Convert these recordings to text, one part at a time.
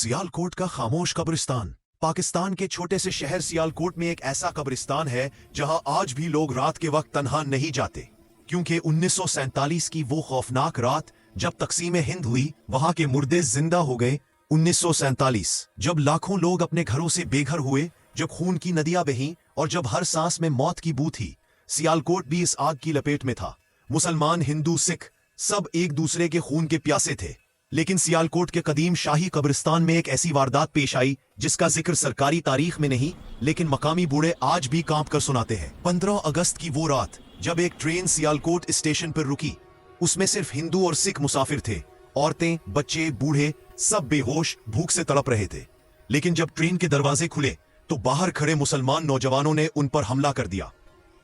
सियालकोट का खामोश कब्रिस्तान। पाकिस्तान के छोटे से शहर सियालकोट में एक ऐसा कब्रिस्तान है जहां आज भी लोग रात के वक्त तन्हा नहीं जाते, क्योंकि 1947 की वो खौफनाक रात जब तकसीम हिंद हुई, वहां के मुर्दे जिंदा हो गए। 1947 जब लाखों लोग अपने घरों से बेघर हुए, जब खून की नदियां बहीं और जब हर सांस में मौत की बू थी, सियालकोट भी इस आग की लपेट में था। मुसलमान, हिंदू, सिख सब एक दूसरे के खून के प्यासे थे। लेकिन सियालकोट के कदीम शाही कब्रिस्तान में एक ऐसी वारदात पेश आई जिसका जिक्र सरकारी तारीख में नहीं, लेकिन मकामी बूढ़े आज भी कांप कर सुनाते हैं। 15 अगस्त की वो रात जब एक ट्रेन सियालकोट स्टेशन पर रुकी, उसमें सिर्फ हिंदू और सिख मुसाफिर थे। औरतें, बच्चे, बूढ़े सब बेहोश, भूख से तड़प रहे थे। लेकिन जब ट्रेन के दरवाजे खुले तो बाहर खड़े मुसलमान नौजवानों ने उन पर हमला कर दिया।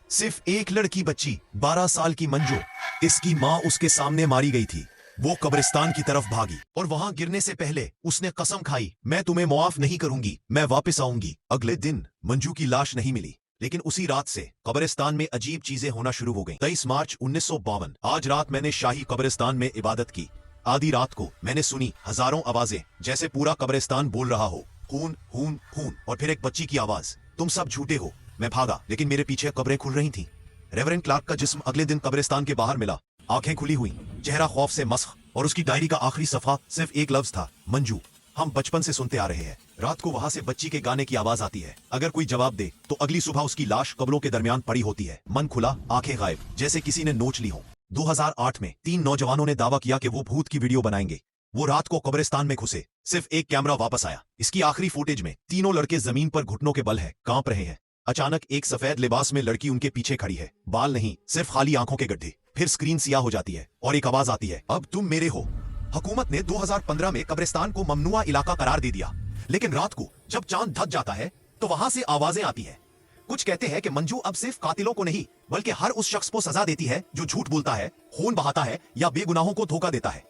सिर्फ एक लड़की बच्ची, 12 साल की मंजू, इसकी मां उसके सामने मारी गई थी। वो कब्रिस्तान की तरफ भागी और वहां गिरने से पहले उसने कसम खाई, मैं तुम्हें मुआफ नहीं करूंगी, मैं वापस आऊंगी। अगले दिन मंजू की लाश नहीं मिली, लेकिन उसी रात से कब्रिस्तान में अजीब चीजें होना शुरू हो गईं। 23 मार्च 1952 आज रात मैंने शाही कब्रिस्तान में इबादत की। आधी रात को मैंने सुनी हजारों आवाजें, जैसे पूरा कब्रिस्तान बोल रहा हो, खून खून खून। और फिर एक बच्ची की आवाज, तुम सब झूठे हो। मैं भागा, लेकिन मेरे पीछे कब्रें खुल रही थीं। रेवरेंड क्लार्क का जिस्म अगले दिन कब्रिस्तान के बाहर मिला, आंखें खुली हुई, चेहरा खौफ से मस्ख, और उसकी डायरी का आखिरी सफा सिर्फ एक लफ्ज था, मंजू। हम बचपन से सुनते आ रहे हैं। रात को वहां से बच्ची के गाने की आवाज आती है। अगर कोई जवाब दे तो अगली सुबह उसकी लाश कब्रों के दरमियान पड़ी होती है, मन खुला, आंखें गायब, जैसे किसी ने नोच ली हो। 2008 में 3 नौजवानों ने दावा किया कि वो भूत की वीडियो बनाएंगे। वो रात को कब्रिस्तान में घुसे, सिर्फ एक कैमरा वापस आया। इसकी आखिरी फुटेज में तीनों लड़के जमीन पर घुटनों के बल है, कांप रहे हैं। अचानक एक सफेद लिबास में लड़की उनके पीछे खड़ी है, बाल नहीं, सिर्फ खाली आंखों के गड्ढे। फिर स्क्रीन सियाह हो जाती है और एक आवाज आती है, अब तुम मेरे हो। हुकूमत ने 2015 में कब्रिस्तान को ममनुआ इलाका करार दे दिया, लेकिन रात को जब चांद ढक जाता है तो वहां से आवाजें आती है। कुछ कहते हैं कि मंजू अब सिर्फ कातिलों को नहीं, बल्कि हर उस शख्स को सजा देती है जो झूठ बोलता है, खून बहाता है या बेगुनाहों को धोखा देता है।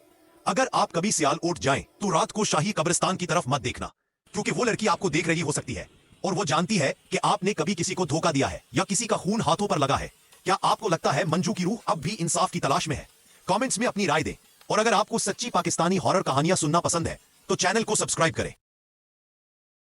अगर आप कभी सियालकोट जाएं तो रात को शाही कब्रिस्तान की तरफ मत देखना, क्योंकि वो लड़की आपको देख रही हो सकती है और वो जानती है कि आपने कभी किसी को धोखा दिया है या किसी का खून हाथों पर लगा है। क्या आपको लगता है मंजू की रूह अब भी इंसाफ की तलाश में है? कमेंट्स में अपनी राय दें, और अगर आपको सच्ची पाकिस्तानी हॉरर कहानियां सुनना पसंद है तो चैनल को सब्सक्राइब करें।